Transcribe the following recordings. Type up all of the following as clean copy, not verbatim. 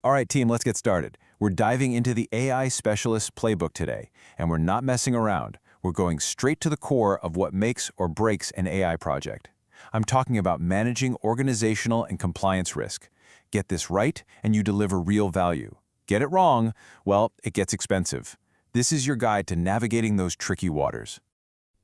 All right, team, let's get started. We're diving into the AI Specialist Playbook today, and we're not messing around. We're going straight to the core of what makes or breaks an AI project. I'm talking about managing organizational and compliance risk. Get this right, and you deliver real value. Get it wrong, well, it gets expensive. This is your guide to navigating those tricky waters.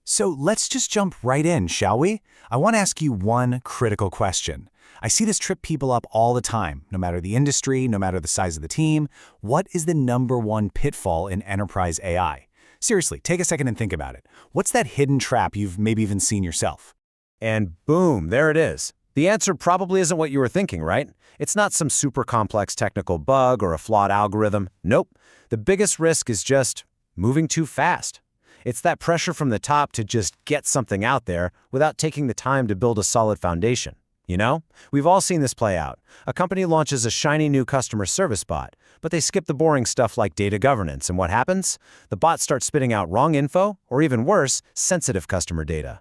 So let's just jump right in, shall we? I want to ask you one critical question. I see this trip people up all the time, no matter the industry, no matter the size of the team. What is the #1 pitfall in enterprise AI? Seriously, take a second and think about it. What's that hidden trap you've maybe even seen yourself? And boom, there it is. The answer probably isn't what you were thinking, right? It's not some super complex technical bug or a flawed algorithm. Nope. The biggest risk is just moving too fast. It's that pressure from the top to just get something out there without taking the time to build a solid foundation. You know, we've all seen this play out. A company launches a shiny new customer service bot, but they skip the boring stuff like data governance, and what happens? The bot starts spitting out wrong info, or even worse, sensitive customer data.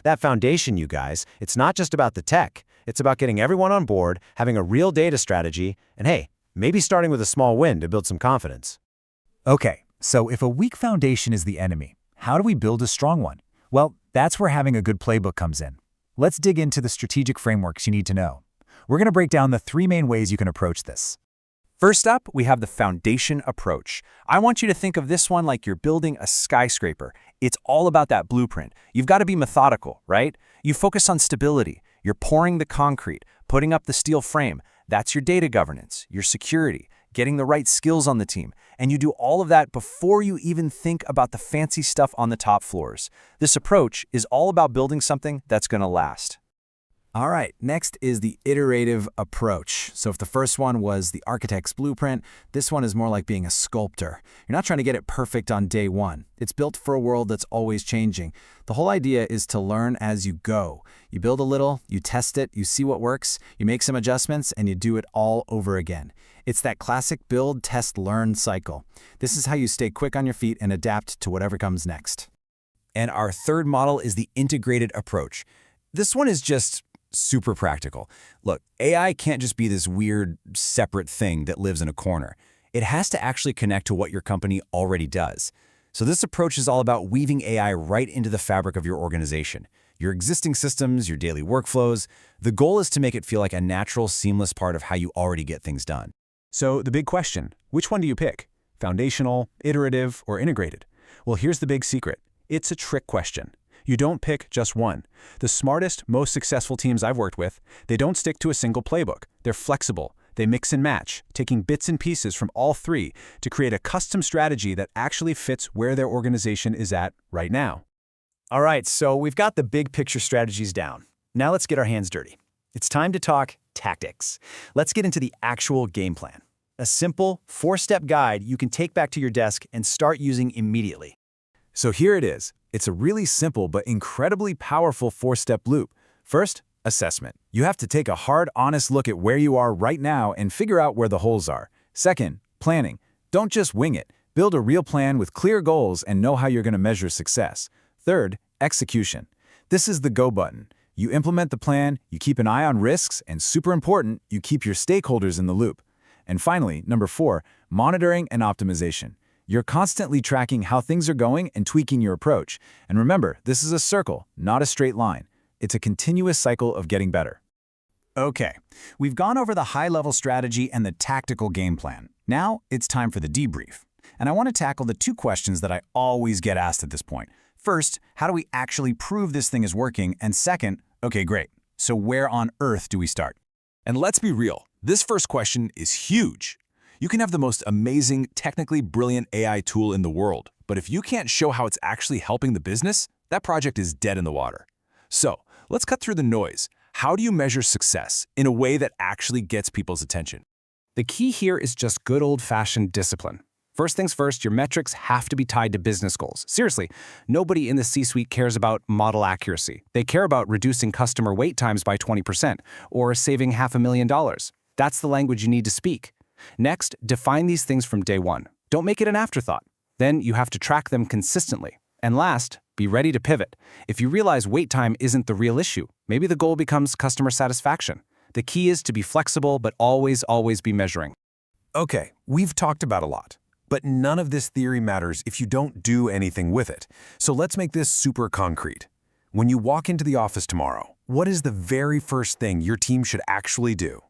That foundation, you guys, it's not just about the tech. It's about getting everyone on board, having a real data strategy, and hey, maybe starting with a small win to build some confidence. Okay, so if a weak foundation is the enemy, how do we build a strong one? Well, that's where having a good playbook comes in. Let's dig into the strategic frameworks you need to know. We're going to break down the 3 main ways you can approach this. First up, we have the foundation approach. I want you to think of this one like you're building a skyscraper. It's all about that blueprint. You've got to be methodical, right? You focus on stability. You're pouring the concrete, putting up the steel frame. That's your data governance, your security, getting the right skills on the team. And you do all of that before you even think about the fancy stuff on the top floors. This approach is all about building something that's going to last. All right, next is the iterative approach. So if the first one was the architect's blueprint, this one is more like being a sculptor. You're not trying to get it perfect on day one. It's built for a world that's always changing. The whole idea is to learn as you go. You build a little, you test it, you see what works, you make some adjustments, and you do it all over again. It's that classic build, test, learn cycle. This is how you stay quick on your feet and adapt to whatever comes next. And our third model is the integrated approach. This one is just super practical. Look, AI can't just be this weird, separate thing that lives in a corner. It has to actually connect to what your company already does. So this approach is all about weaving AI right into the fabric of your organization, your existing systems, your daily workflows. The goal is to make it feel like a natural, seamless part of how you already get things done. So the big question, which one do you pick? Foundational, iterative, or integrated? Well, here's the big secret. It's a trick question. You don't pick just one. The smartest, most successful teams I've worked with, they don't stick to a single playbook. They're flexible. They mix and match, taking bits and pieces from all 3 to create a custom strategy that actually fits where their organization is at right now. All right, so we've got the big picture strategies down. Now let's get our hands dirty. It's time to talk tactics. Let's get into the actual game plan. A simple 4-step guide you can take back to your desk and start using immediately. So here it is. It's a really simple but incredibly powerful 4-step loop. First, assessment. You have to take a hard, honest look at where you are right now and figure out where the holes are. Second, planning. Don't just wing it. Build a real plan with clear goals and know how you're going to measure success. Third, execution. This is the go button. You implement the plan, you keep an eye on risks, and super important, you keep your stakeholders in the loop. And finally, number 4, monitoring and optimization. You're constantly tracking how things are going and tweaking your approach. And remember, this is a circle, not a straight line. It's a continuous cycle of getting better. Okay, we've gone over the high-level strategy and the tactical game plan. Now it's time for the debrief. And I want to tackle the 2 questions that I always get asked at this point. First, how do we actually prove this thing is working? And second, okay, great. So where on earth do we start? And let's be real, this first question is huge. You can have the most amazing, technically brilliant AI tool in the world, but if you can't show how it's actually helping the business, that project is dead in the water. So, let's cut through the noise. How do you measure success in a way that actually gets people's attention? The key here is just good old-fashioned discipline. First things first, your metrics have to be tied to business goals. Seriously, nobody in the C-suite cares about model accuracy. They care about reducing customer wait times by 20% or saving $500,000. That's the language you need to speak. Next, define these things from day one. Don't make it an afterthought. Then you have to track them consistently. And last, be ready to pivot. If you realize wait time isn't the real issue, maybe the goal becomes customer satisfaction. The key is to be flexible, but always be measuring. Okay, we've talked about a lot, but none of this theory matters if you don't do anything with it. So let's make this super concrete. When you walk into the office tomorrow, what is the very first thing your team should actually do?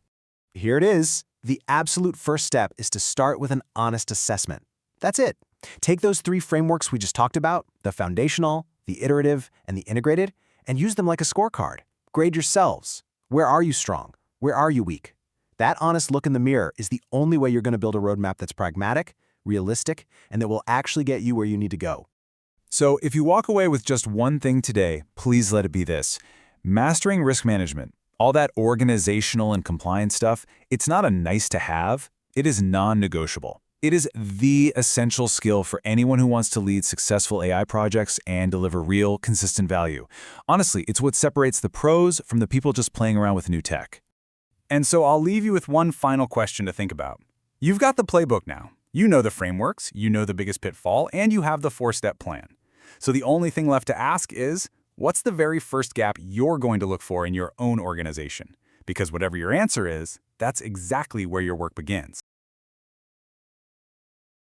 Here it is. The absolute first step is to start with an honest assessment. That's it. Take those 3 frameworks we just talked about, the foundational, the iterative, and the integrated, and use them like a scorecard. Grade yourselves. Where are you strong? Where are you weak? That honest look in the mirror is the only way you're going to build a roadmap that's pragmatic, realistic, and that will actually get you where you need to go. So if you walk away with just one thing today, please let it be this. Mastering risk management, all that organizational and compliance stuff, it's not a nice to have, it is non-negotiable. It is the essential skill for anyone who wants to lead successful AI projects and deliver real, consistent value. Honestly, it's what separates the pros from the people just playing around with new tech. And so I'll leave you with one final question to think about. You've got the playbook now. You know the frameworks, you know the biggest pitfall, and you have the 4-step plan. So the only thing left to ask is, what's the very first gap you're going to look for in your own organization? Because whatever your answer is, that's exactly where your work begins.